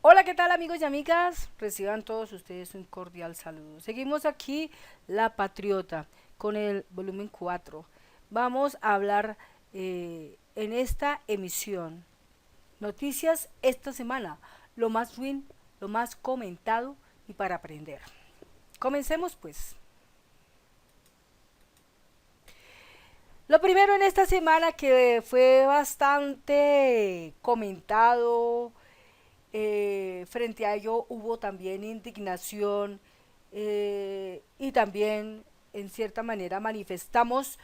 Hola, ¿qué tal amigos y amigas? Reciban todos ustedes un cordial saludo. Seguimos aquí La Patriota con el volumen 4. Vamos a hablar en esta emisión noticias esta semana, lo más ruin, lo más comentado y para aprender. Comencemos pues. Lo primero en esta semana que fue bastante comentado, frente a ello hubo también indignación y también en cierta manera manifestamos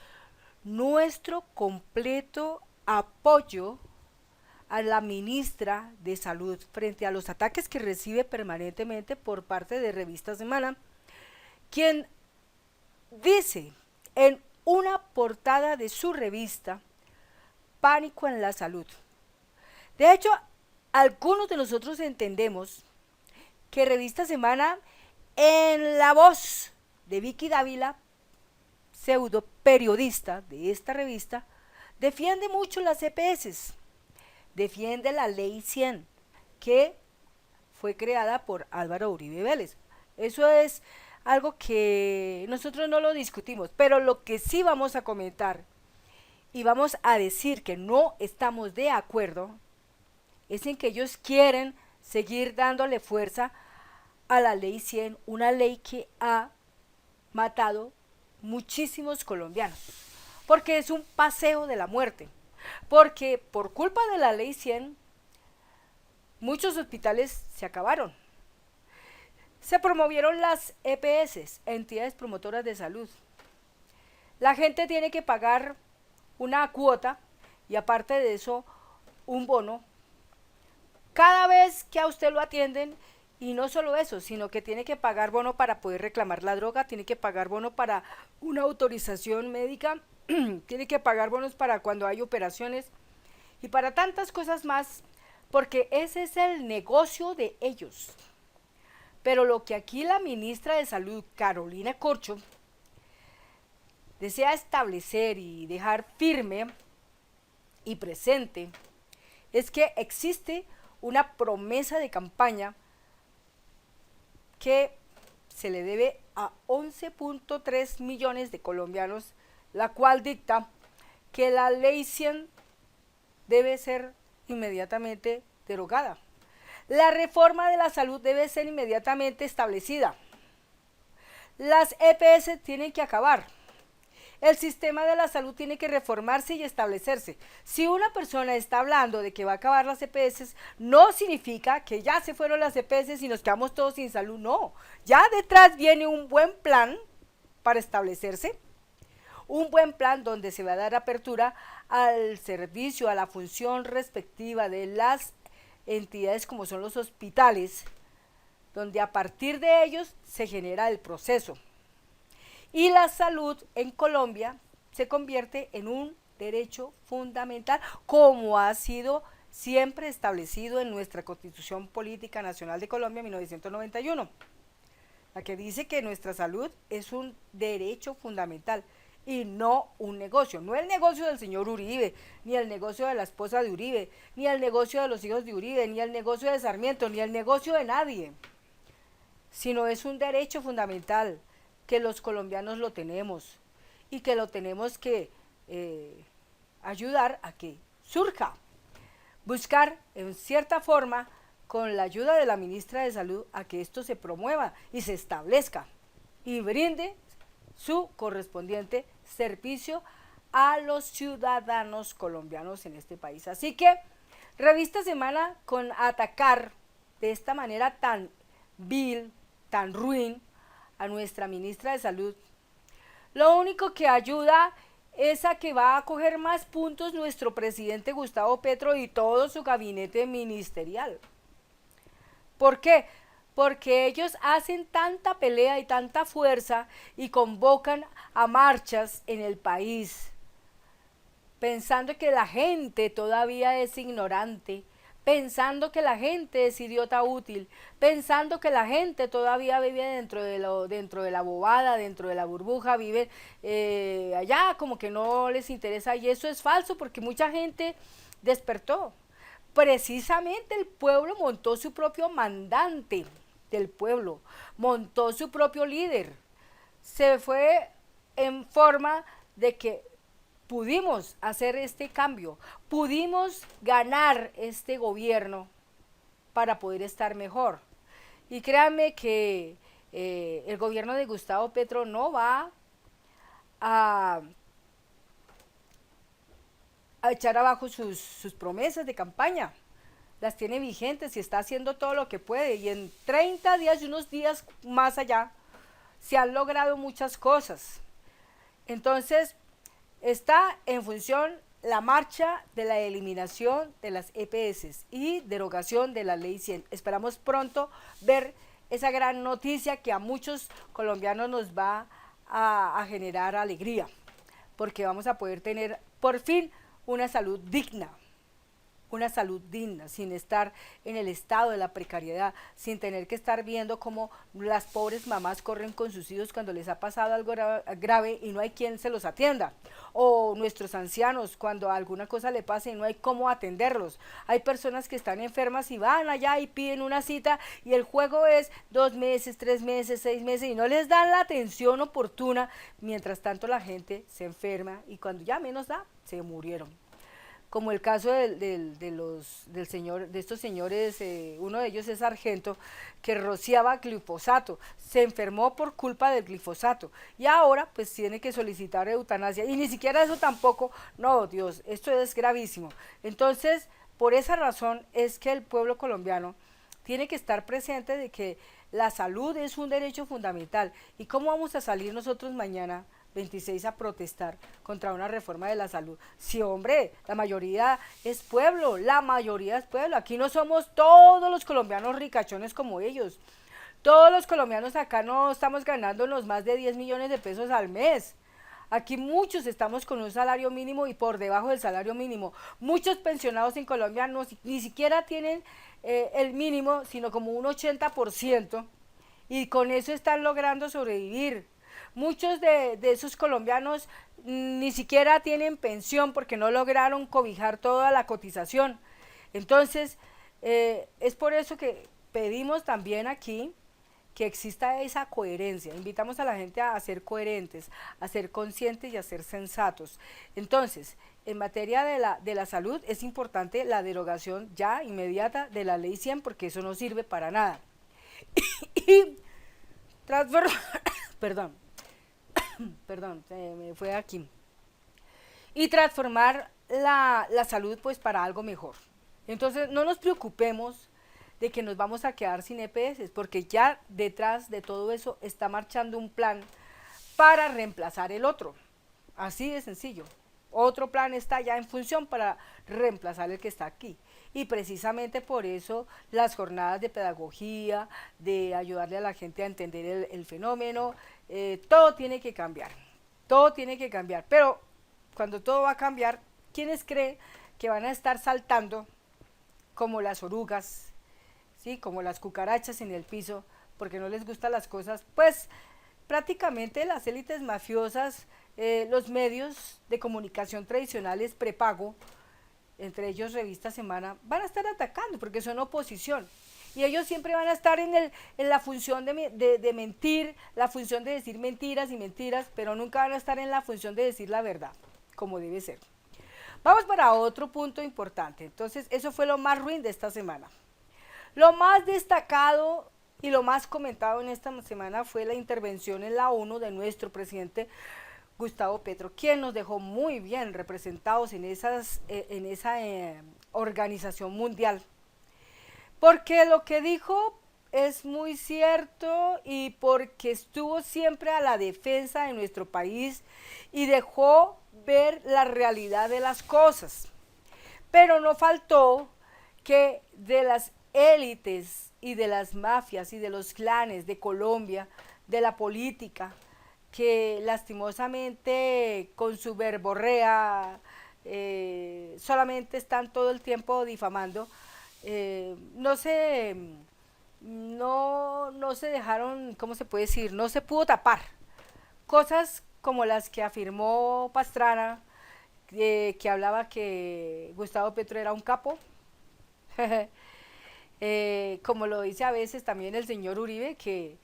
nuestro completo apoyo a la ministra de Salud frente a los ataques que recibe permanentemente por parte de Revista Semana, quien dice en una portada de su revista Pánico en la Salud. De hecho, algunos de nosotros entendemos que Revista Semana, en la voz de Vicky Dávila, pseudo periodista de esta revista, defiende mucho las EPS, defiende la ley 100, que fue creada por Álvaro Uribe Vélez. Eso es algo que nosotros no lo discutimos, pero lo que sí vamos a comentar y vamos a decir que no estamos de acuerdo es en que ellos quieren seguir dándole fuerza a la ley 100, una ley que ha matado muchísimos colombianos, porque es un paseo de la muerte, porque por culpa de la ley 100 muchos hospitales se acabaron. Se promovieron las EPS, entidades promotoras de salud. La gente tiene que pagar una cuota y aparte de eso un bono cada vez que a usted lo atienden, y no solo eso, sino que tiene que pagar bono para poder reclamar la droga, tiene que pagar bono para una autorización médica, tiene que pagar bonos para cuando hay operaciones y para tantas cosas más, porque ese es el negocio de ellos. Pero lo que aquí la ministra de Salud, Carolina Corcho, desea establecer y dejar firme y presente es que existe una promesa de campaña que se le debe a 11.3 millones de colombianos, la cual dicta que la ley 100 debe ser inmediatamente derogada. La reforma de la salud debe ser inmediatamente establecida. Las EPS tienen que acabar. El sistema de la salud tiene que reformarse y establecerse. Si una persona está hablando de que va a acabar las EPS, no significa que ya se fueron las EPS y nos quedamos todos sin salud, no. Ya detrás viene un buen plan para establecerse, un buen plan donde se va a dar apertura al servicio, a la función respectiva de las entidades como son los hospitales, donde a partir de ellos se genera el proceso. Y la salud en Colombia se convierte en un derecho fundamental, como ha sido siempre establecido en nuestra Constitución Política Nacional de Colombia 1991, la que dice que nuestra salud es un derecho fundamental y no un negocio, no el negocio del señor Uribe, ni el negocio de la esposa de Uribe, ni el negocio de los hijos de Uribe, ni el negocio de Sarmiento, ni el negocio de nadie, sino es un derecho fundamental que los colombianos lo tenemos y que lo tenemos que ayudar a que surja, buscar en cierta forma con la ayuda de la ministra de Salud a que esto se promueva y se establezca y brinde su correspondiente servicio a los ciudadanos colombianos en este país. Así que Revista Semana, con atacar de esta manera tan vil, tan ruin a nuestra ministra de Salud, lo único que ayuda es a que va a coger más puntos nuestro presidente Gustavo Petro y todo su gabinete ministerial. ¿Por qué? Porque ellos hacen tanta pelea y tanta fuerza y convocan a marchas en el país, pensando que la gente todavía es ignorante, pensando que la gente es idiota útil, pensando que la gente todavía vive dentro de la bobada, dentro de la burbuja, vive allá como que no les interesa, y eso es falso porque mucha gente despertó. Precisamente el pueblo montó su propio mandante del pueblo, montó su propio líder. Se fue en forma de que pudimos hacer este cambio, pudimos ganar este gobierno para poder estar mejor. Y créanme que el gobierno de Gustavo Petro no va a, a echar abajo sus promesas de campaña. Las tiene vigentes y está haciendo todo lo que puede. Y en 30 días y unos días más allá se han logrado muchas cosas. Entonces, está en función la marcha de la eliminación de las EPS y derogación de la ley 100. Esperamos pronto ver esa gran noticia que a muchos colombianos nos va a generar alegría, porque vamos a poder tener por fin una salud digna, sin estar en el estado de la precariedad, sin tener que estar viendo cómo las pobres mamás corren con sus hijos cuando les ha pasado algo grave y no hay quien se los atienda, o nuestros ancianos cuando alguna cosa le pasa y no hay cómo atenderlos. Hay personas que están enfermas y van allá y piden una cita y el juego es 2 meses, 3 meses, 6 meses y no les dan la atención oportuna. Mientras tanto la gente se enferma y cuando ya menos da, se murieron, como el caso de estos señores, uno de ellos es sargento, que rociaba glifosato, se enfermó por culpa del glifosato y ahora pues tiene que solicitar eutanasia y ni siquiera eso tampoco. No, Dios, esto es gravísimo. Entonces, por esa razón es que el pueblo colombiano tiene que estar presente de que la salud es un derecho fundamental. ¿Y cómo vamos a salir nosotros mañana 26 a protestar contra una reforma de la salud? Sí, hombre, la mayoría es pueblo, la mayoría es pueblo. Aquí no somos todos los colombianos ricachones como ellos. Todos los colombianos acá no estamos ganándonos más de 10 millones de pesos al mes. Aquí muchos estamos con un salario mínimo y por debajo del salario mínimo. Muchos pensionados en Colombia no, ni siquiera tienen el mínimo, sino como un 80%. Y con eso están logrando sobrevivir. Muchos de esos colombianos ni siquiera tienen pensión porque no lograron cobijar toda la cotización. Entonces, es por eso que pedimos también aquí que exista esa coherencia. Invitamos a la gente a ser coherentes, a ser conscientes y a ser sensatos. Entonces, en materia de la salud es importante la derogación ya inmediata de la ley 100 porque eso no sirve para nada. Y transformar, perdón, perdón, se me fue aquí. Y transformar la salud pues para algo mejor. Entonces no nos preocupemos de que nos vamos a quedar sin EPS, porque ya detrás de todo eso está marchando un plan para reemplazar el otro. Así de sencillo. Otro plan está ya en función para reemplazar el que está aquí. Y precisamente por eso las jornadas de pedagogía, de ayudarle a la gente a entender el fenómeno, todo tiene que cambiar. Todo tiene que cambiar. Pero cuando todo va a cambiar, ¿quiénes creen que van a estar saltando como las orugas, ¿sí? Como las cucarachas en el piso, porque no les gustan las cosas? Pues prácticamente las élites mafiosas, los medios de comunicación tradicionales prepago, entre ellos Revista Semana, van a estar atacando porque son oposición. Y ellos siempre van a estar en la función de mentir, la función de decir mentiras y mentiras, pero nunca van a estar en la función de decir la verdad, como debe ser. Vamos para otro punto importante. Entonces, eso fue lo más ruin de esta semana. Lo más destacado y lo más comentado en esta semana fue la intervención en la ONU de nuestro presidente Gustavo Petro, quien nos dejó muy bien representados en esa organización mundial. Porque lo que dijo es muy cierto y porque estuvo siempre a la defensa de nuestro país y dejó ver la realidad de las cosas. Pero no faltó que de las élites y de las mafias y de los clanes de Colombia, de la política, que lastimosamente con su verborrea solamente están todo el tiempo difamando, no se dejaron, ¿cómo se puede decir? No se pudo tapar cosas como las que afirmó Pastrana, que hablaba que Gustavo Petro era un capo, Como lo dice a veces también el señor Uribe, que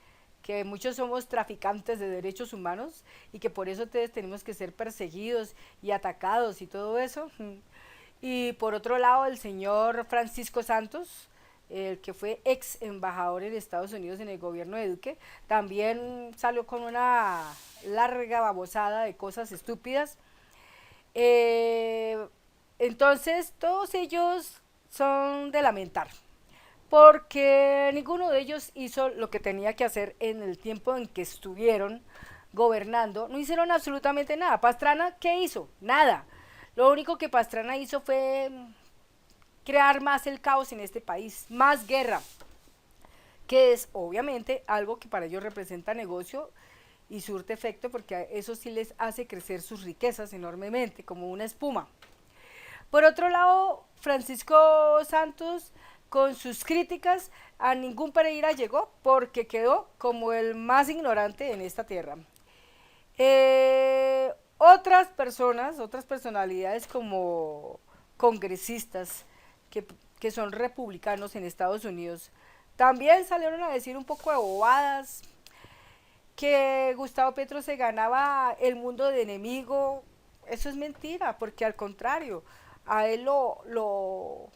muchos somos traficantes de derechos humanos y que por eso ustedes tenemos que ser perseguidos y atacados y todo eso. Y por otro lado, el señor Francisco Santos, el que fue ex embajador en Estados Unidos en el gobierno de Duque, también salió con una larga babosada de cosas estúpidas. Eh, entonces, todos ellos son de lamentar, porque ninguno de ellos hizo lo que tenía que hacer en el tiempo en que estuvieron gobernando. No hicieron absolutamente nada. Pastrana, ¿qué hizo? Nada. Lo único que Pastrana hizo fue crear más el caos en este país, más guerra, que es obviamente algo que para ellos representa negocio y surte efecto, porque eso sí les hace crecer sus riquezas enormemente, como una espuma. Por otro lado, Francisco Santos, con sus críticas, a ningún Pereira llegó porque quedó como el más ignorante en esta tierra. Otras personas, otras personalidades como congresistas que son republicanos en Estados Unidos, también salieron a decir un poco de bobadas, que Gustavo Petro se ganaba el mundo de enemigo. Eso es mentira, porque al contrario, a él lo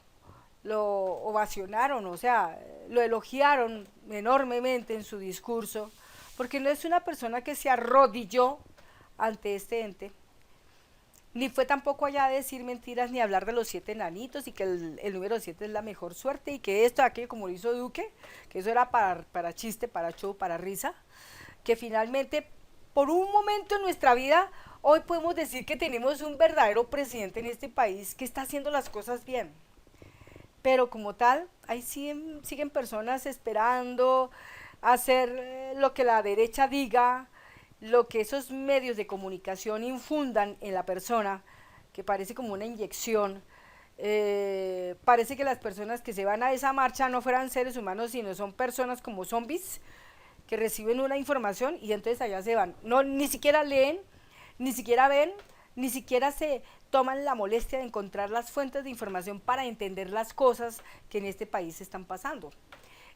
ovacionaron, o sea, lo elogiaron enormemente en su discurso, porque no es una persona que se arrodilló ante este ente, ni fue tampoco allá a decir mentiras ni hablar de los 7 enanitos y que el número 7 es la mejor suerte y que esto, aquello, como lo hizo Duque, que eso era para chiste, para show, para risa, que finalmente, por un momento en nuestra vida, hoy podemos decir que tenemos un verdadero presidente en este país que está haciendo las cosas bien. Pero como tal, ahí siguen personas esperando hacer lo que la derecha diga, lo que esos medios de comunicación infundan en la persona, que parece como una inyección. Parece que las personas que se van a esa marcha no fueran seres humanos, sino son personas como zombies que reciben una información y entonces allá se van. No, ni siquiera leen, ni siquiera ven, ni siquiera se toman la molestia de encontrar las fuentes de información para entender las cosas que en este país están pasando.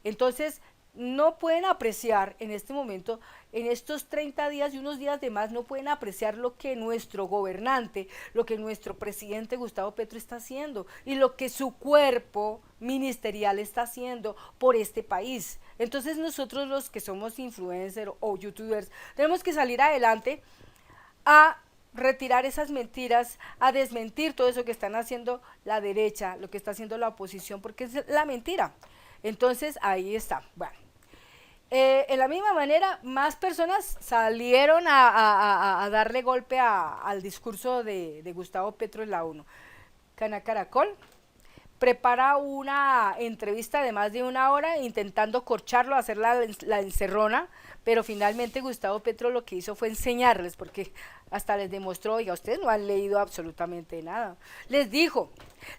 Entonces, no pueden apreciar en este momento, en estos 30 días y unos días de más, no pueden apreciar lo que nuestro gobernante, lo que nuestro presidente Gustavo Petro está haciendo y lo que su cuerpo ministerial está haciendo por este país. Entonces nosotros los que somos influencers o youtubers tenemos que salir adelante a retirar esas mentiras, a desmentir todo eso que están haciendo la derecha, lo que está haciendo la oposición, porque es la mentira. Entonces ahí está. Bueno, en la misma manera, más personas salieron a darle golpe al discurso de Gustavo Petro en la ONU. Cana Caracol prepara una entrevista de más de 1 hora intentando corcharlo, hacer la encerrona, pero finalmente Gustavo Petro lo que hizo fue enseñarles, porque hasta les demostró, oiga, ustedes no han leído absolutamente nada. Les dijo,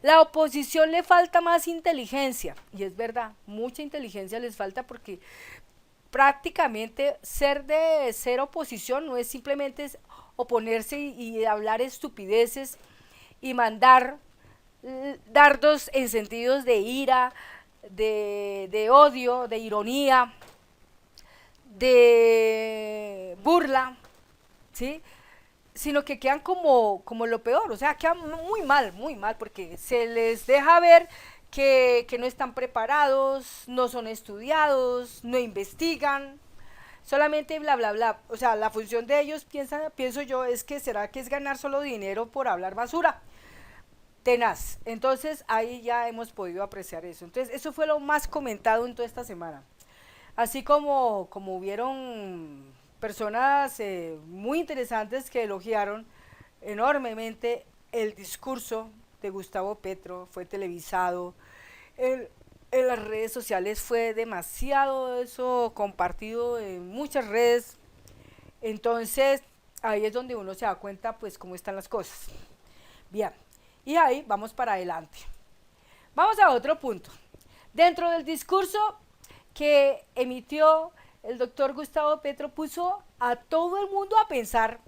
la oposición le falta más inteligencia, y es verdad, mucha inteligencia les falta porque prácticamente ser oposición no es simplemente oponerse y hablar estupideces y mandar dardos en sentidos de ira, de odio, de ironía, de burla, ¿sí? Sino que quedan como lo peor, o sea, quedan muy mal, porque se les deja ver que no están preparados, no son estudiados, no investigan, solamente bla bla bla. O sea, la función de ellos, pienso yo, es que será que es ganar solo dinero por hablar basura. Tenaz. Entonces ahí ya hemos podido apreciar eso. Entonces eso fue lo más comentado en toda esta semana. Así como hubieron personas muy interesantes que elogiaron enormemente el discurso de Gustavo Petro, fue televisado, en las redes sociales fue demasiado eso compartido en muchas redes. Entonces ahí es donde uno se da cuenta pues cómo están las cosas. Bien, y ahí vamos para adelante. Vamos a otro punto. Dentro del discurso que emitió el doctor Gustavo Petro, puso a todo el mundo a pensar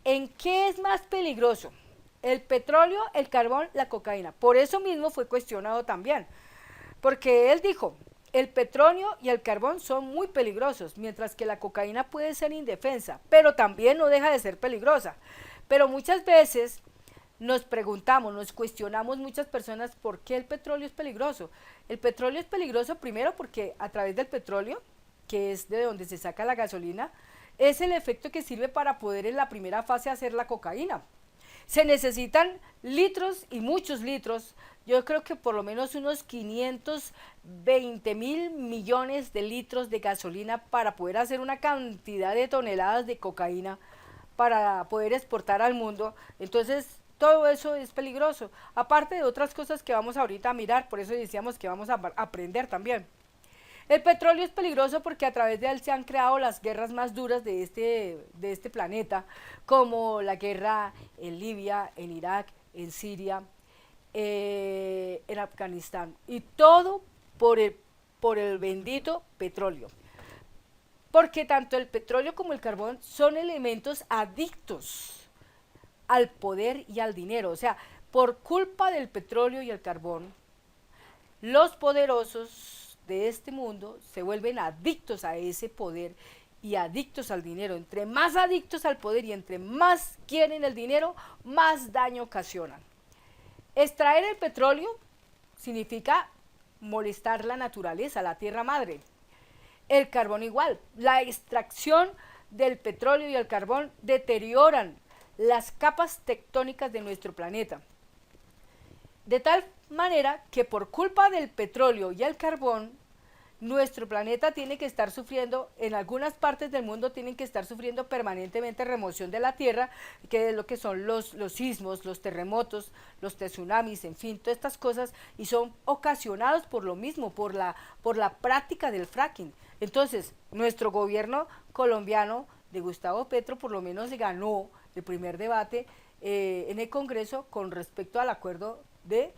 en qué es más peligroso, el petróleo, el carbón, la cocaína. Por eso mismo fue cuestionado también, porque él dijo, el petróleo y el carbón son muy peligrosos, mientras que la cocaína puede ser indefensa, pero también no deja de ser peligrosa. Pero muchas veces nos preguntamos, nos cuestionamos muchas personas por qué el petróleo es peligroso. El petróleo es peligroso primero porque a través del petróleo, que es de donde se saca la gasolina, es el efecto que sirve para poder en la primera fase hacer la cocaína. Se necesitan litros y muchos litros, yo creo que por lo menos unos 520.000 millones de litros de gasolina para poder hacer una cantidad de toneladas de cocaína para poder exportar al mundo. Entonces todo eso es peligroso, aparte de otras cosas que vamos ahorita a mirar, por eso decíamos que vamos a aprender también. El petróleo es peligroso porque a través de él se han creado las guerras más duras de este planeta, como la guerra en Libia, en Irak, en Siria, en Afganistán. Y todo por el bendito petróleo. Porque tanto el petróleo como el carbón son elementos adictos al poder y al dinero. O sea, por culpa del petróleo y el carbón, los poderosos de este mundo se vuelven adictos a ese poder y adictos al dinero. Entre más adictos al poder y entre más quieren el dinero, más daño ocasionan. Extraer el petróleo significa molestar la naturaleza, la tierra madre. El carbón igual. La extracción del petróleo y el carbón deterioran las capas tectónicas de nuestro planeta. De tal manera que por culpa del petróleo y el carbón, nuestro planeta tiene que estar sufriendo, en algunas partes del mundo tienen que estar sufriendo permanentemente remoción de la tierra, que es lo que son los sismos, los terremotos, los tsunamis, en fin, todas estas cosas, y son ocasionados por lo mismo, por la práctica del fracking. Entonces, nuestro gobierno colombiano de Gustavo Petro por lo menos ganó el primer debate en el Congreso con respecto al acuerdo de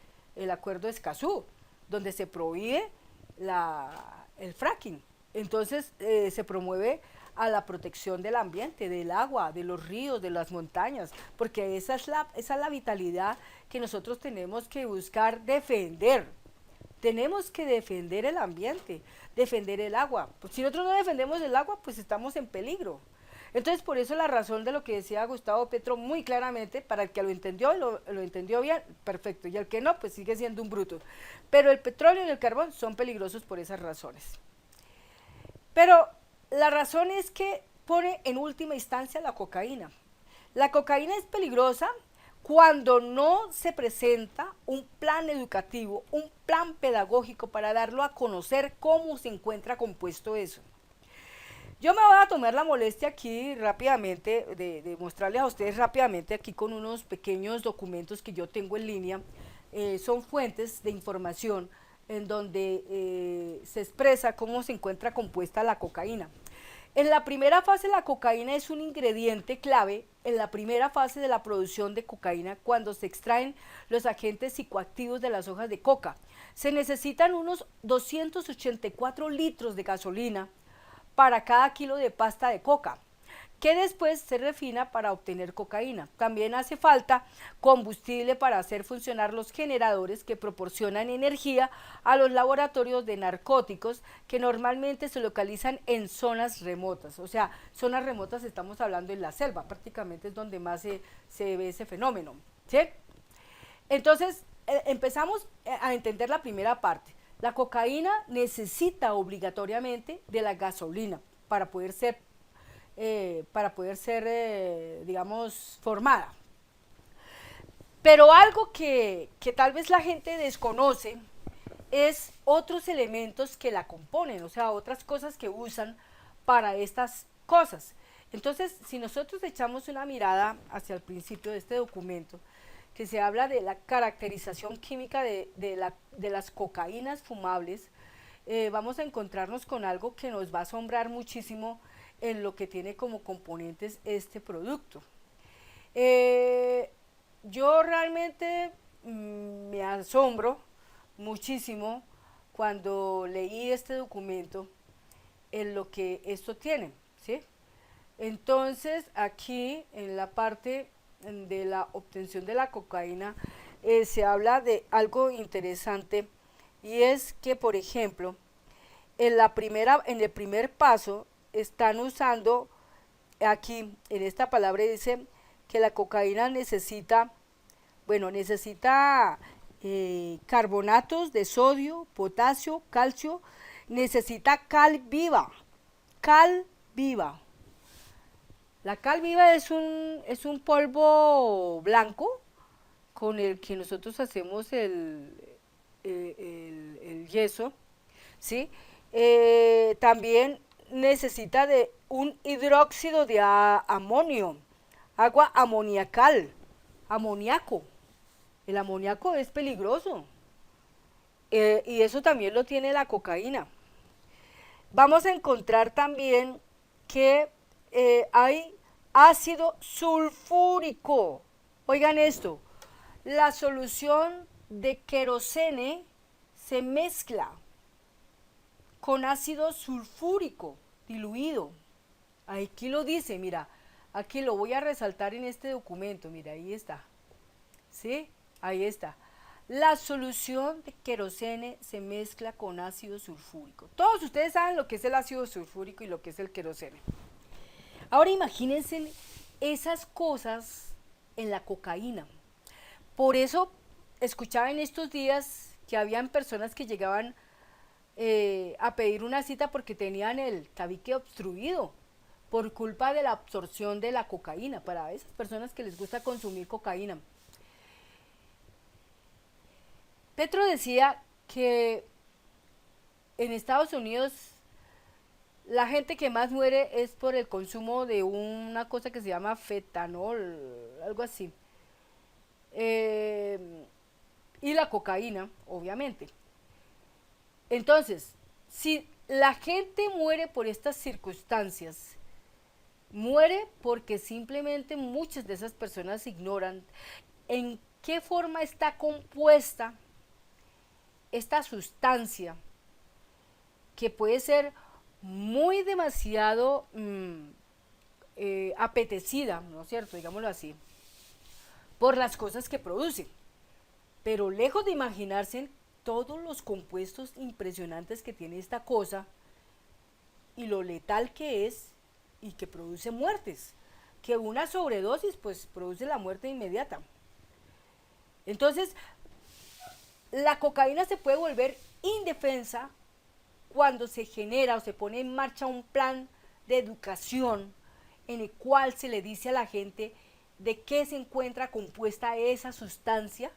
Escazú, donde se prohíbe el fracking. Entonces se promueve a la protección del ambiente, del agua, de los ríos, de las montañas, porque esa es la vitalidad que nosotros tenemos que buscar defender. Tenemos que defender el ambiente, defender el agua. Pues si nosotros no defendemos el agua, pues estamos en peligro. Entonces, por eso la razón de lo que decía Gustavo Petro muy claramente, para el que lo entendió, lo entendió bien, perfecto, y el que no, pues sigue siendo un bruto. Pero el petróleo y el carbón son peligrosos por esas razones. Pero la razón es que pone en última instancia la cocaína. La cocaína es peligrosa cuando no se presenta un plan educativo, un plan pedagógico para darlo a conocer cómo se encuentra compuesto eso. Yo me voy a tomar la molestia aquí rápidamente de mostrarles a ustedes rápidamente aquí con unos pequeños documentos que yo tengo en línea. Son fuentes de información en donde se expresa cómo se encuentra compuesta la cocaína. En la primera fase la cocaína es un ingrediente clave en la primera fase de la producción de cocaína cuando se extraen los agentes psicoactivos de las hojas de coca. Se necesitan unos 284 litros de gasolina para cada kilo de pasta de coca, que después se refina para obtener cocaína. También hace falta combustible para hacer funcionar los generadores que proporcionan energía a los laboratorios de narcóticos que normalmente se localizan en zonas remotas. O sea, zonas remotas estamos hablando en la selva, prácticamente es donde más se ve ese fenómeno, ¿sí? Entonces, empezamos a entender la primera parte. La cocaína necesita obligatoriamente de la gasolina para poder ser, digamos, formada. Pero algo que tal vez la gente desconoce es otros elementos que la componen, o sea, otras cosas que usan para estas cosas. Entonces, si nosotros echamos una mirada hacia el principio de este documento, que se habla de la caracterización química de las cocaínas fumables, vamos a encontrarnos con algo que nos va a asombrar muchísimo en lo que tiene como componentes este producto. Yo realmente me asombro muchísimo cuando leí este documento en lo que esto tiene, ¿sí? Entonces aquí en la parte de la obtención de la cocaína, se habla de algo interesante, y es que, por ejemplo, en el primer paso están usando, aquí en esta palabra dice que la cocaína necesita, bueno, necesita carbonatos de sodio, potasio, calcio, necesita cal viva. La cal viva es un polvo blanco con el que nosotros hacemos el yeso, ¿sí? También necesita de un hidróxido de amonio, agua amoniacal, amoníaco. El amoníaco es peligroso, y eso también lo tiene la cocaína. Vamos a encontrar también que hay ácido sulfúrico. Oigan esto, la solución de querosene se mezcla con ácido sulfúrico diluido. Aquí lo dice, mira, aquí lo voy a resaltar en este documento, mira, ahí está. ¿Sí? Ahí está. La solución de querosene se mezcla con ácido sulfúrico. Todos ustedes saben lo que es el ácido sulfúrico y lo que es el querosene. Ahora imagínense esas cosas en la cocaína. Por eso escuchaba en estos días que habían personas que llegaban a pedir una cita porque tenían el tabique obstruido por culpa de la absorción de la cocaína, para esas personas que les gusta consumir cocaína. Petro decía que en Estados Unidos la gente que más muere es por el consumo de una cosa que se llama fetanol, algo así. Y la cocaína, obviamente. Entonces, si la gente muere por estas circunstancias, muere porque simplemente muchas de esas personas ignoran en qué forma está compuesta esta sustancia, que puede ser muy demasiado apetecida, ¿no es cierto? Digámoslo así, por las cosas que produce. Pero lejos de imaginarse todos los compuestos impresionantes que tiene esta cosa y lo letal que es y que produce muertes, que una sobredosis pues produce la muerte inmediata. Entonces, la cocaína se puede volver indefensa cuando se genera o se pone en marcha un plan de educación en el cual se le dice a la gente de qué se encuentra compuesta esa sustancia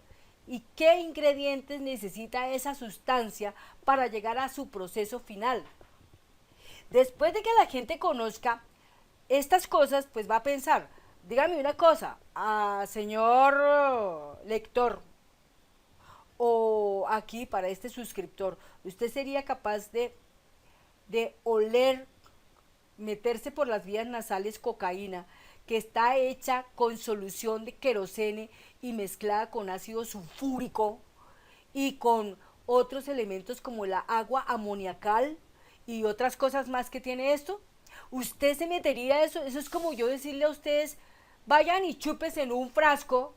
y qué ingredientes necesita esa sustancia para llegar a su proceso final. Después de que la gente conozca estas cosas, pues va a pensar, dígame una cosa, señor lector, o aquí para este suscriptor, ¿usted sería capaz de oler, meterse por las vías nasales cocaína que está hecha con solución de querosene y mezclada con ácido sulfúrico y con otros elementos como la agua amoniacal y otras cosas más que tiene esto? ¿Usted se metería eso? Eso es como yo decirle a ustedes, vayan y chupes en un frasco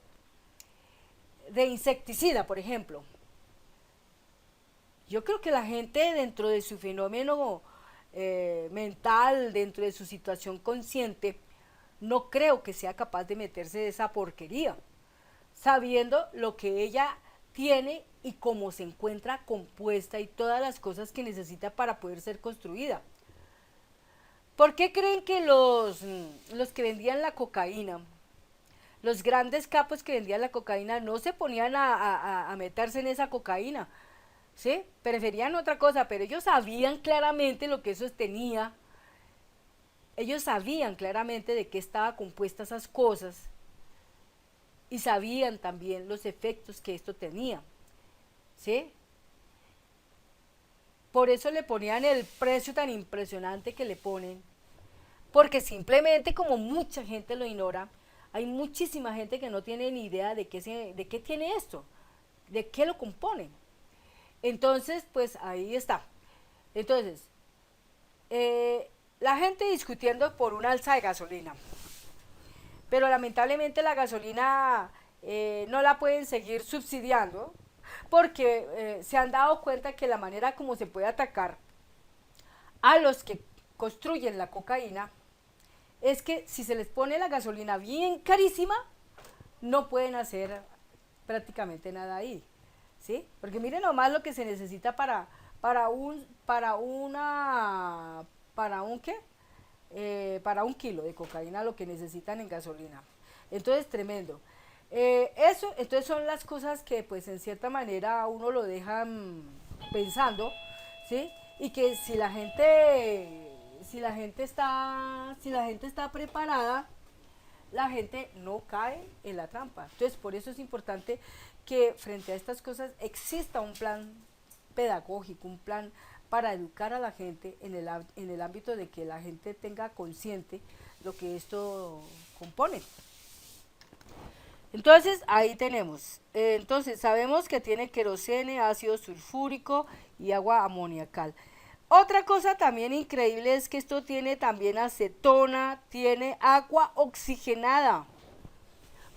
de insecticida, por ejemplo. Yo creo que la gente, dentro de su fenómeno mental, dentro de su situación consciente, no creo que sea capaz de meterse de esa porquería, sabiendo lo que ella tiene y cómo se encuentra compuesta y todas las cosas que necesita para poder ser construida. ¿Por qué creen que los que vendían la cocaína, los grandes capos que vendían la cocaína, no se ponían a meterse en esa cocaína? ¿Sí? Preferían otra cosa, pero ellos sabían claramente lo que eso tenía. Ellos sabían claramente de qué estaba compuesta esas cosas y sabían también los efectos que esto tenía. ¿Sí? Por eso le ponían el precio tan impresionante que le ponen, porque simplemente, como mucha gente lo ignora, hay muchísima gente que no tiene ni idea de qué tiene esto, de qué lo componen. Entonces, pues ahí está. Entonces, la gente discutiendo por un alza de gasolina. pero lamentablemente la gasolina no la pueden seguir subsidiando porque se han dado cuenta que la manera como se puede atacar a los que construyen la cocaína es que si se les pone la gasolina bien carísima, no pueden hacer prácticamente nada ahí, ¿sí? Porque miren nomás lo que se necesita para un ¿qué? Para un kilo de cocaína lo que necesitan en gasolina. Entonces, tremendo. Entonces son las cosas que pues en cierta manera a uno lo dejan pensando, ¿sí? Y que si la gente está preparada, la gente no cae en la trampa. Entonces, por eso es importante que frente a estas cosas exista un plan pedagógico, un plan para educar a la gente en el ámbito de que la gente tenga consciente lo que esto compone. Entonces, ahí tenemos. Entonces, sabemos que tiene querosene, ácido sulfúrico y agua amoniacal. Otra cosa también increíble es que esto tiene también acetona, tiene agua oxigenada.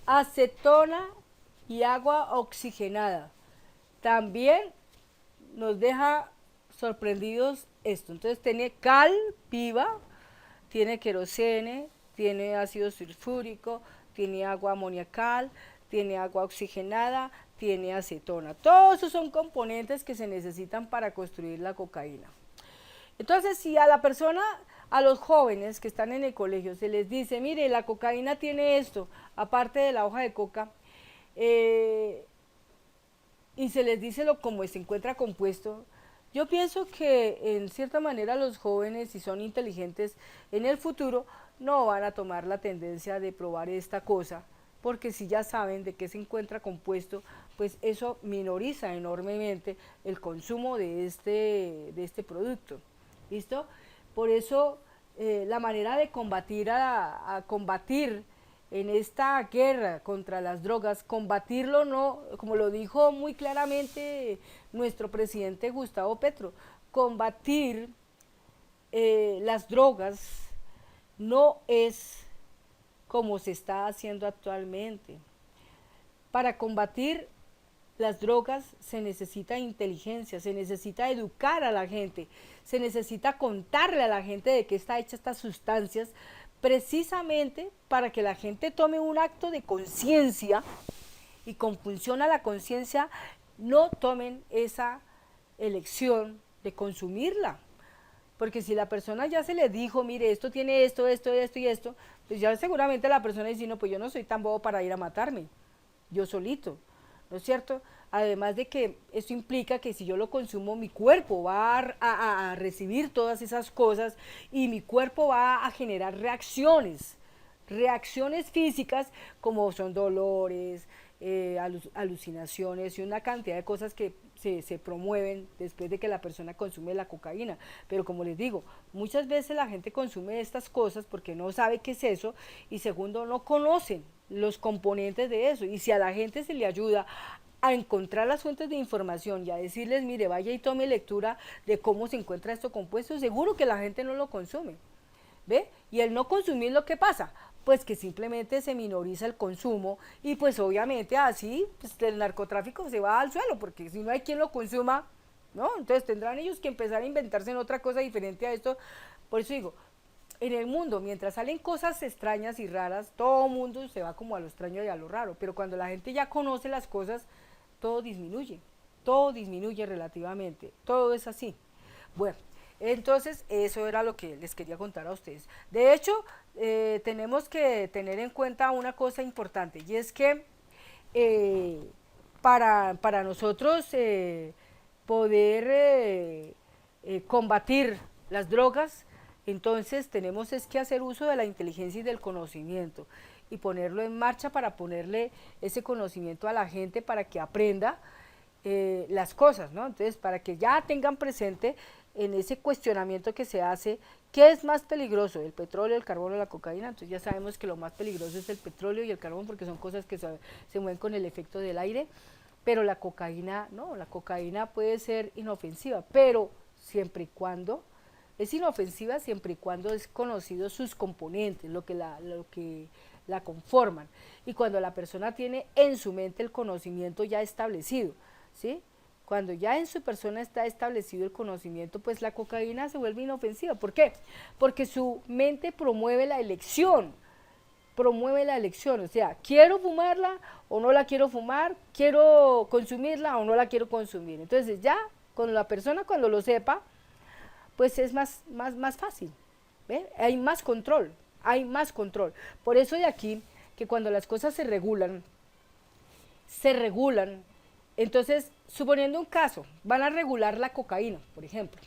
Acetona y agua oxigenada. También nos deja sorprendidos esto. Entonces tiene cal viva, tiene querosene, tiene ácido sulfúrico, tiene agua amoniacal, tiene agua oxigenada, tiene acetona. Todos esos son componentes que se necesitan para construir la cocaína. Entonces, si a la persona, a los jóvenes que están en el colegio, se les dice, mire, la cocaína tiene esto, aparte de la hoja de coca, y se les dice lo como se encuentra compuesto, yo pienso que en cierta manera los jóvenes, si son inteligentes, en el futuro no van a tomar la tendencia de probar esta cosa, porque si ya saben de qué se encuentra compuesto, pues eso minoriza enormemente el consumo de este producto. ¿Listo? Por eso la manera de combatir a combatir en esta guerra contra las drogas, combatirlo no, como lo dijo muy claramente nuestro presidente Gustavo Petro, combatir las drogas no es como se está haciendo actualmente. Para combatir las drogas se necesita inteligencia, se necesita educar a la gente, se necesita contarle a la gente de qué está hecha estas sustancias, precisamente para que la gente tome un acto de conciencia y con función a la conciencia no tomen esa elección de consumirla. Porque si la persona ya se le dijo, mire, esto tiene esto, esto, esto y esto, pues ya seguramente la persona dice, no, pues yo no soy tan bobo para ir a matarme, yo solito. ¿No es cierto? Además de que esto implica que si yo lo consumo, mi cuerpo va a recibir todas esas cosas y mi cuerpo va a generar reacciones físicas como son dolores, alucinaciones y una cantidad de cosas que se promueven después de que la persona consume la cocaína. Pero como les digo, muchas veces la gente consume estas cosas porque no sabe qué es eso y segundo, no conocen los componentes de eso. Y si a la gente se le ayuda a encontrar las fuentes de información y a decirles, mire, vaya y tome lectura de cómo se encuentra esto compuesto, seguro que la gente no lo consume. ¿Ve? Y el no consumir, ¿lo que pasa? Pues que simplemente se minoriza el consumo y pues obviamente así pues, el narcotráfico se va al suelo, porque si no hay quien lo consuma, ¿no? Entonces tendrán ellos que empezar a inventarse en otra cosa diferente a esto. Por eso digo, en el mundo, mientras salen cosas extrañas y raras, todo el mundo se va como a lo extraño y a lo raro, pero cuando la gente ya conoce las cosas, todo disminuye relativamente, todo es así. Bueno, entonces eso era lo que les quería contar a ustedes. De hecho, tenemos que tener en cuenta una cosa importante, y es que para nosotros poder combatir las drogas, entonces tenemos es que hacer uso de la inteligencia y del conocimiento y ponerlo en marcha para ponerle ese conocimiento a la gente para que aprenda las cosas, ¿no? Entonces, para que ya tengan presente en ese cuestionamiento que se hace, ¿qué es más peligroso, el petróleo, el carbón o la cocaína? Entonces ya sabemos que lo más peligroso es el petróleo y el carbón porque son cosas que se mueven con el efecto del aire, pero la cocaína, no, la cocaína puede ser inofensiva, pero siempre y cuando es inofensiva siempre y cuando es conocido sus componentes, lo que la conforman. Y cuando la persona tiene en su mente el conocimiento ya establecido, ¿sí? Cuando ya en su persona está establecido el conocimiento, pues la cocaína se vuelve inofensiva. ¿Por qué? Porque su mente promueve la elección, o sea, quiero fumarla o no la quiero fumar, quiero consumirla o no la quiero consumir. Entonces ya, con la persona cuando lo sepa, pues es más fácil, ¿ve? Hay más control, hay más control. Por eso de aquí, que cuando las cosas se regulan, entonces, suponiendo un caso, van a regular la cocaína, por ejemplo,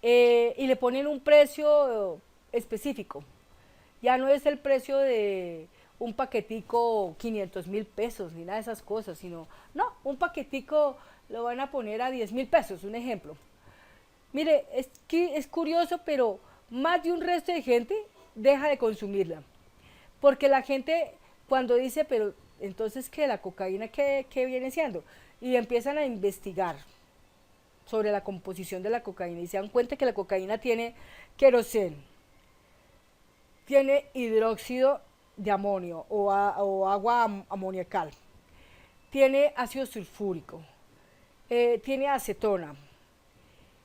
y le ponen un precio específico. Ya no es el precio de un paquetico 500.000 pesos ni nada de esas cosas, sino, no, un paquetico lo van a poner a 10.000 pesos, un ejemplo. Mire, es curioso, pero más de un resto de gente deja de consumirla. Porque la gente cuando dice, pero entonces, ¿qué? ¿La cocaína qué viene siendo? Y empiezan a investigar sobre la composición de la cocaína y se dan cuenta que la cocaína tiene queroseno, tiene hidróxido de amonio o agua amoniacal, tiene ácido sulfúrico, tiene acetona,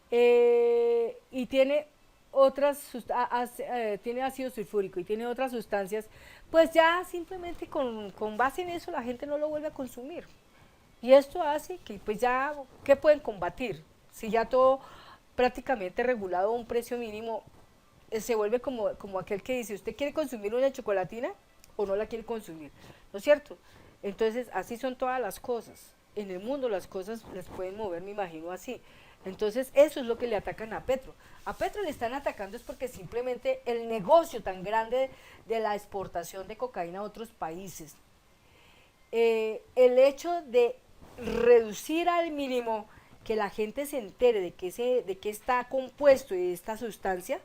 y tiene tiene ácido sulfúrico y tiene otras sustancias, pues ya simplemente con base en eso la gente no lo vuelve a consumir. Y esto hace que pues ya, ¿qué pueden combatir? Si ya todo prácticamente regulado a un precio mínimo, se vuelve como aquel que dice, ¿usted quiere consumir una chocolatina o no la quiere consumir? ¿No es cierto? Entonces, así son todas las cosas. En el mundo las cosas las pueden mover, me imagino así. Entonces, eso es lo que le atacan a Petro. A Petro le están atacando es porque simplemente el negocio tan grande de la exportación de cocaína a otros países, el hecho de reducir al mínimo que la gente se entere de qué está compuesto de esta sustancia,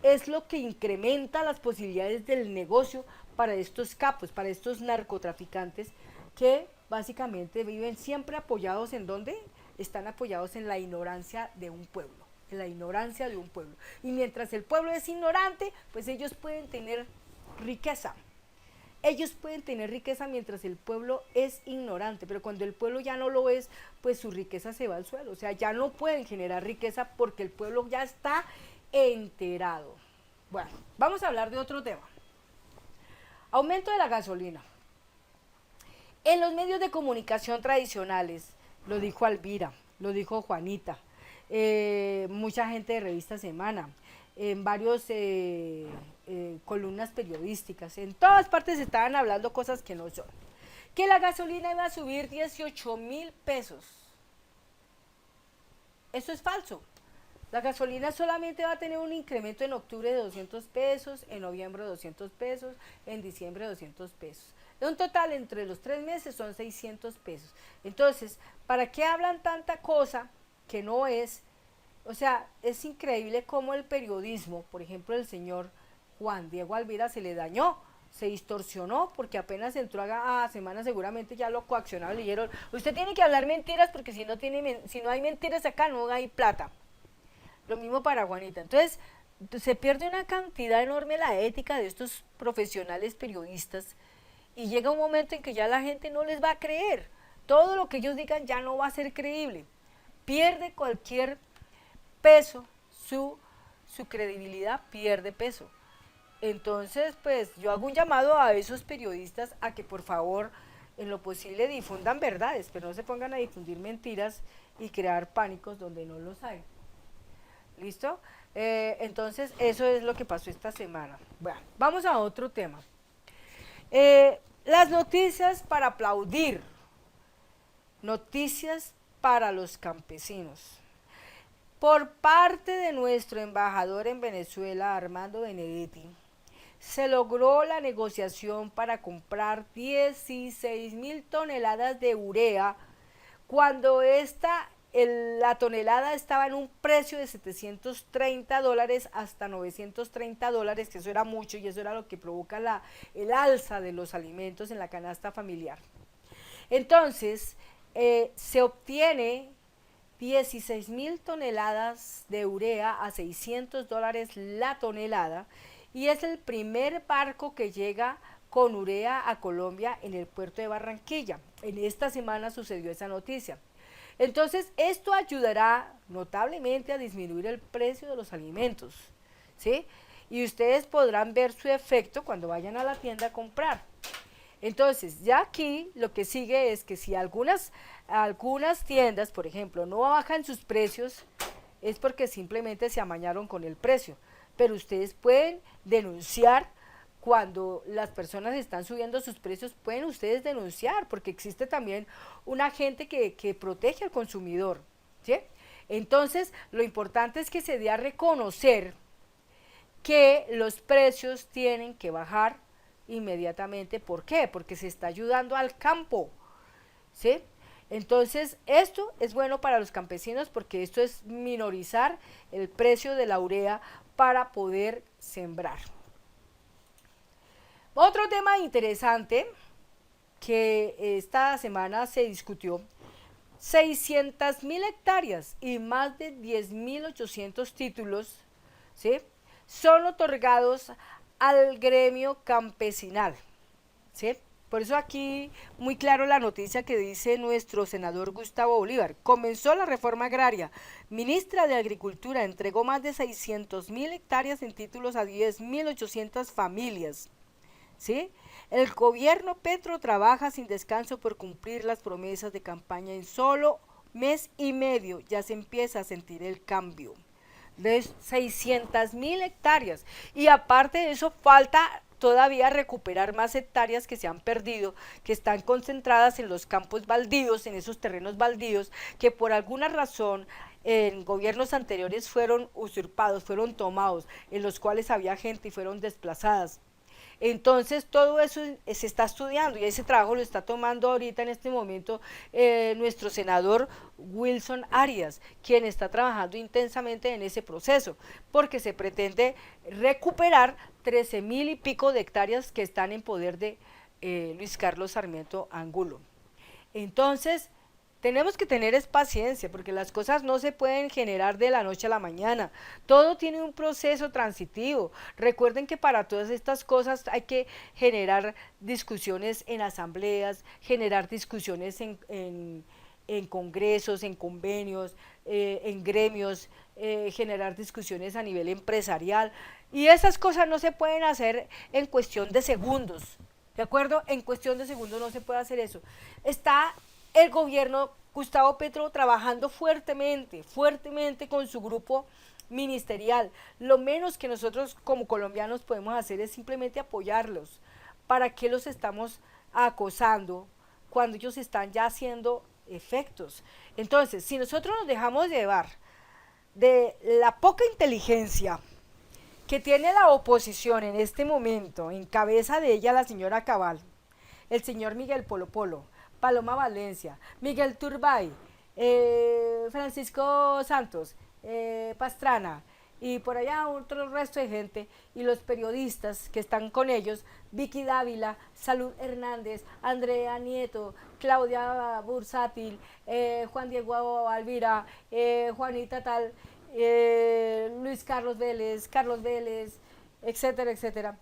es lo que incrementa las posibilidades del negocio para estos capos, para estos narcotraficantes que básicamente viven siempre apoyados en ¿dónde? Están apoyados en la ignorancia de un pueblo, en la ignorancia de un pueblo. Y mientras el pueblo es ignorante, pues ellos pueden tener riqueza. Ellos pueden tener riqueza mientras el pueblo es ignorante, pero cuando el pueblo ya no lo es, pues su riqueza se va al suelo. O sea, ya no pueden generar riqueza porque el pueblo ya está enterado. Bueno, vamos a hablar de otro tema. Aumento de la gasolina. En los medios de comunicación tradicionales, lo dijo Alvira, lo dijo Juanita, mucha gente de Revista Semana, en varios columnas periodísticas, en todas partes estaban hablando cosas que no son. Que la gasolina iba a subir 18.000 pesos. Eso es falso. La gasolina solamente va a tener un incremento en octubre de 200 pesos, en noviembre 200 pesos, en diciembre 200 pesos. De un total entre los 3 meses son 600 pesos. Entonces, ¿para qué hablan tanta cosa que no es? O sea, es increíble cómo el periodismo, por ejemplo, el señor Juan Diego Alvira se le dañó, se distorsionó, porque apenas entró a Semana seguramente ya lo coaccionaron, le dijeron, usted tiene que hablar mentiras porque si no hay mentiras acá no hay plata. Lo mismo para Juanita. Entonces, se pierde una cantidad enorme la ética de estos profesionales periodistas y llega un momento en que ya la gente no les va a creer. Todo lo que ellos digan ya no va a ser creíble. Pierde cualquier peso, su credibilidad pierde peso. Entonces, pues yo hago un llamado a esos periodistas a que por favor, en lo posible, difundan verdades, pero no se pongan a difundir mentiras y crear pánicos donde no los hay. ¿Listo? Entonces, eso es lo que pasó esta semana. Bueno, vamos a otro tema. Las noticias para aplaudir. Noticias para los campesinos. Por parte de nuestro embajador en Venezuela, Armando Benedetti, se logró la negociación para comprar 16.000 toneladas de urea cuando la tonelada estaba en un precio de $730 hasta $930, que eso era mucho y eso era lo que provoca el alza de los alimentos en la canasta familiar. Entonces, se obtiene 16.000 toneladas de urea a $600 la tonelada y es el primer barco que llega con urea a Colombia en el puerto de Barranquilla. En esta semana sucedió esa noticia. Entonces, esto ayudará notablemente a disminuir el precio de los alimentos, ¿sí? Y ustedes podrán ver su efecto cuando vayan a la tienda a comprar. Entonces, ya aquí lo que sigue es que si algunas tiendas, por ejemplo, no bajan sus precios, es porque simplemente se amañaron con el precio. Pero ustedes pueden denunciar cuando las personas están subiendo sus precios, pueden ustedes denunciar, porque existe también un agente que protege al consumidor, ¿sí? Entonces, lo importante es que se dé a reconocer que los precios tienen que bajar inmediatamente. ¿Por qué? Porque se está ayudando al campo, ¿sí? Entonces, esto es bueno para los campesinos porque esto es minorizar el precio de la urea para poder sembrar. Otro tema interesante que esta semana se discutió, 600.000 hectáreas y más de 10.800 títulos, ¿sí?, son otorgados al gremio campesinal, ¿sí? Por eso aquí muy claro la noticia que dice nuestro senador Gustavo Bolívar. Comenzó la reforma agraria. Ministra de Agricultura entregó más de 600.000 hectáreas en títulos a 10.800 familias, ¿sí? El gobierno Petro trabaja sin descanso por cumplir las promesas de campaña. En solo mes y medio ya se empieza a sentir el cambio de 600.000 hectáreas. Y aparte de eso, falta todavía recuperar más hectáreas que se han perdido, que están concentradas en los campos baldíos, en esos terrenos baldíos, que por alguna razón en gobiernos anteriores fueron usurpados, fueron tomados, en los cuales había gente y fueron desplazadas. Entonces todo eso se está estudiando y ese trabajo lo está tomando ahorita en este momento nuestro senador Wilson Arias, quien está trabajando intensamente en ese proceso, porque se pretende recuperar 13.000 y pico de hectáreas que están en poder de Luis Carlos Sarmiento Angulo. Entonces, tenemos que tener paciencia, porque las cosas no se pueden generar de la noche a la mañana. Todo tiene un proceso transitivo. Recuerden que para todas estas cosas hay que generar discusiones en asambleas, generar discusiones en congresos, en convenios, en gremios, generar discusiones a nivel empresarial. Y esas cosas no se pueden hacer en cuestión de segundos. ¿De acuerdo? En cuestión de segundos no se puede hacer eso. Está el gobierno Gustavo Petro trabajando fuertemente con su grupo ministerial. Lo menos que nosotros como colombianos podemos hacer es simplemente apoyarlos. ¿Para qué los estamos acosando cuando ellos están ya haciendo efectos? Entonces, si nosotros nos dejamos llevar de la poca inteligencia que tiene la oposición en este momento, en cabeza de ella la señora Cabal, el señor Miguel Polo Polo, Paloma Valencia, Miguel Turbay, Francisco Santos, Pastrana, y por allá otro resto de gente, y los periodistas que están con ellos, Vicky Dávila, Salud Hernández, Andrea Nieto, Claudia Bursátil, Juan Diego Alvira, Juanita Tal, Luis Carlos Vélez, etcétera, etcétera.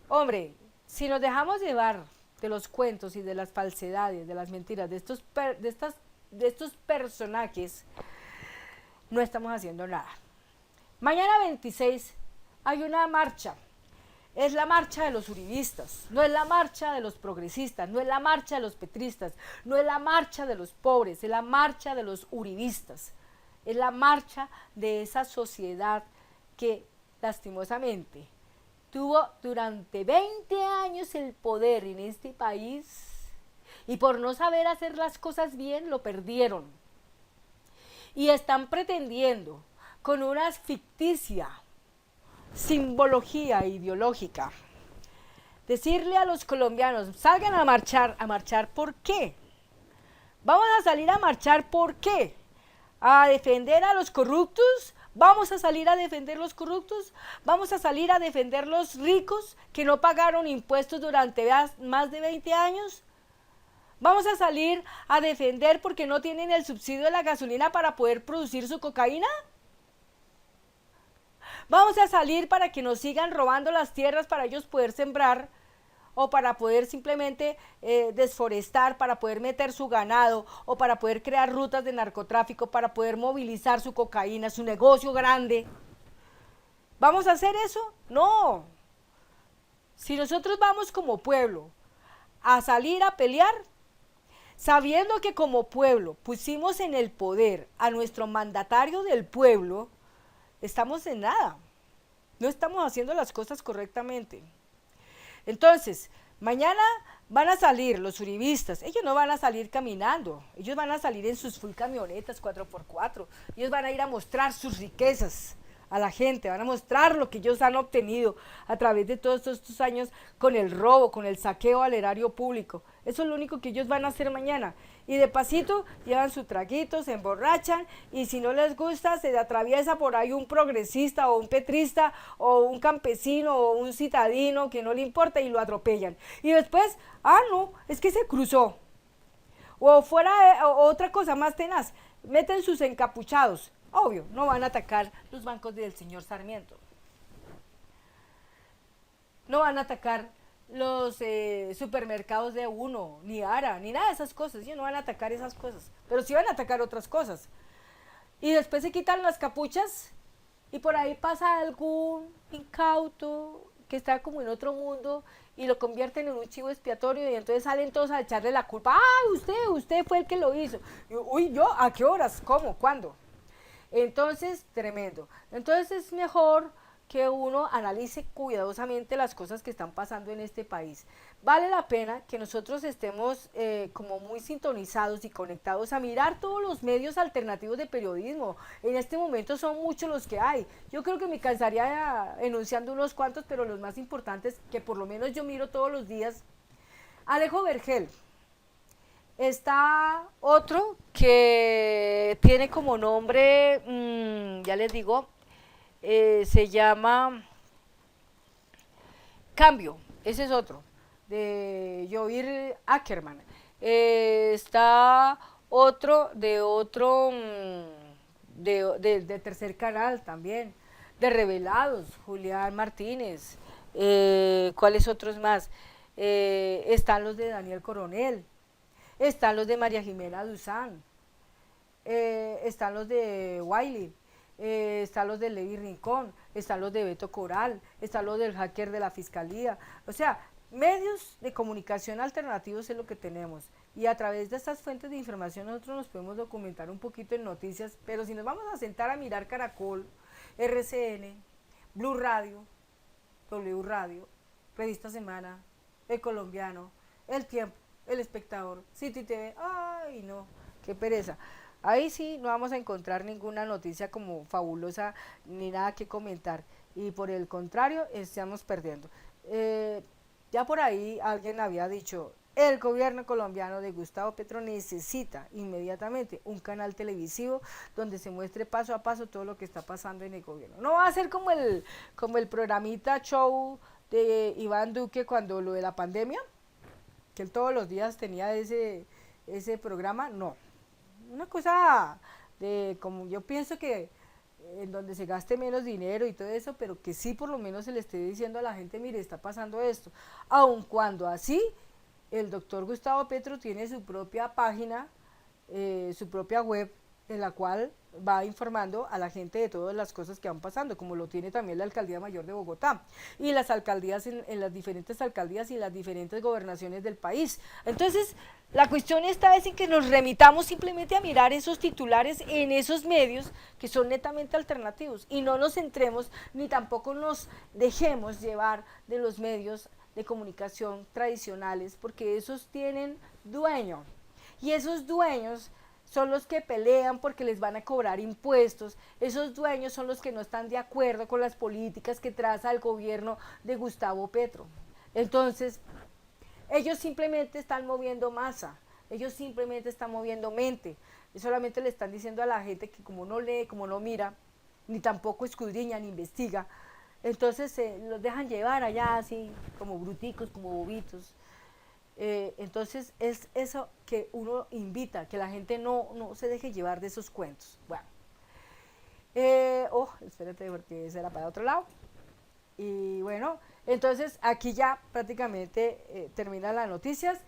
Hombre, si nos dejamos llevar de los cuentos y de las falsedades, de las mentiras, de estos personajes, no estamos haciendo nada. Mañana 26 hay una marcha. Es la marcha de los uribistas, no es la marcha de los progresistas, no es la marcha de los petristas, no es la marcha de los pobres, es la marcha de los uribistas. Es la marcha de esa sociedad que lastimosamente tuvo durante 20 años el poder en este país y por no saber hacer las cosas bien lo perdieron. Y están pretendiendo con una ficticia simbología ideológica decirle a los colombianos, salgan a marchar, ¿por qué? Vamos a salir a marchar, ¿por qué? ¿A defender a los corruptos? ¿Vamos a salir a defender los corruptos? ¿Vamos a salir a defender los ricos que no pagaron impuestos durante más de 20 años? ¿Vamos a salir a defender porque no tienen el subsidio de la gasolina para poder producir su cocaína? Vamos a salir para que nos sigan robando las tierras para ellos poder sembrar o para poder simplemente desforestar, para poder meter su ganado o para poder crear rutas de narcotráfico, para poder movilizar su cocaína, su negocio grande. ¿Vamos a hacer eso? No. Si nosotros vamos como pueblo a salir a pelear, sabiendo que como pueblo pusimos en el poder a nuestro mandatario del pueblo, estamos en nada. No estamos haciendo las cosas correctamente. Entonces, mañana van a salir los uribistas, ellos no van a salir caminando, ellos van a salir en sus full camionetas 4x4, ellos van a ir a mostrar sus riquezas a la gente, van a mostrar lo que ellos han obtenido a través de todos estos años con el robo, con el saqueo al erario público. Eso es lo único que ellos van a hacer mañana. Y de pasito llevan su traguito, se emborrachan y si no les gusta se atraviesa por ahí un progresista o un petrista o un campesino o un citadino que no le importa y lo atropellan. Y después, no, es que se cruzó. O fuera otra cosa más tenaz, meten sus encapuchados. Obvio, no van a atacar los bancos del señor Sarmiento. No van a atacar los supermercados de uno, ni Ara, ni nada de esas cosas. Ellos no van a atacar esas cosas, pero sí van a atacar otras cosas. Y después se quitan las capuchas y por ahí pasa algún incauto que está como en otro mundo y lo convierten en un chivo expiatorio y entonces salen todos a echarle la culpa. Usted fue el que lo hizo. Y, uy, ¿yo? ¿A qué horas? ¿Cómo? ¿Cuándo? Entonces, tremendo. Entonces es mejor que uno analice cuidadosamente las cosas que están pasando en este país. Vale la pena que nosotros estemos como muy sintonizados y conectados a mirar todos los medios alternativos de periodismo. En este momento son muchos los que hay. Yo creo que me cansaría enunciando unos cuantos, pero los más importantes que por lo menos yo miro todos los días. Alejo Vergel. Está otro que tiene como nombre, ya les digo, se llama Cambio, ese es otro, de Joir Ackerman. Está otro de Tercer Canal también, de Revelados, Julián Martínez. ¿Cuáles otros más? Están los de Daniel Coronel. Están los de María Jimena Duzán, están los de Wiley, están los de Levi Rincón, están los de Beto Coral, están los del hacker de la Fiscalía. O sea, medios de comunicación alternativos es lo que tenemos. Y a través de estas fuentes de información nosotros nos podemos documentar un poquito en noticias, pero si nos vamos a sentar a mirar Caracol, RCN, Blue Radio, W Radio, Revista Semana, El Colombiano, El Tiempo, El Espectador, City TV, ay no, qué pereza. Ahí sí no vamos a encontrar ninguna noticia como fabulosa ni nada que comentar y por el contrario estamos perdiendo. Ya por ahí alguien había dicho, el gobierno colombiano de Gustavo Petro necesita inmediatamente un canal televisivo donde se muestre paso a paso todo lo que está pasando en el gobierno. No va a ser como el programita show de Iván Duque cuando lo de la pandemia, que él todos los días tenía ese programa, no. Una cosa de, como yo pienso que en donde se gaste menos dinero y todo eso, pero que sí por lo menos se le esté diciendo a la gente, mire, está pasando esto. Aun cuando así, el doctor Gustavo Petro tiene su propia página, su propia web, en la cual va informando a la gente de todas las cosas que van pasando, como lo tiene también la Alcaldía Mayor de Bogotá y las alcaldías en las diferentes alcaldías y las diferentes gobernaciones del país. Entonces, la cuestión está es en que nos remitamos simplemente a mirar esos titulares en esos medios que son netamente alternativos y no nos centremos ni tampoco nos dejemos llevar de los medios de comunicación tradicionales, porque esos tienen dueño y esos dueños son los que pelean porque les van a cobrar impuestos, esos dueños son los que no están de acuerdo con las políticas que traza el gobierno de Gustavo Petro. Entonces, ellos simplemente están moviendo masa, ellos simplemente están moviendo mente, y solamente le están diciendo a la gente que como no lee, como no mira, ni tampoco escudriña, ni investiga, entonces los dejan llevar allá así, como bruticos, como bobitos. Entonces es eso que uno invita, que la gente no se deje llevar de esos cuentos. Bueno, Espérate porque ese era para otro lado. Y bueno, entonces aquí ya prácticamente terminan las noticias.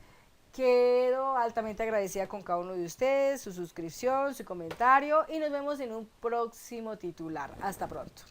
Quedo altamente agradecida con cada uno de ustedes, su suscripción, su comentario y nos vemos en un próximo titular. Hasta pronto.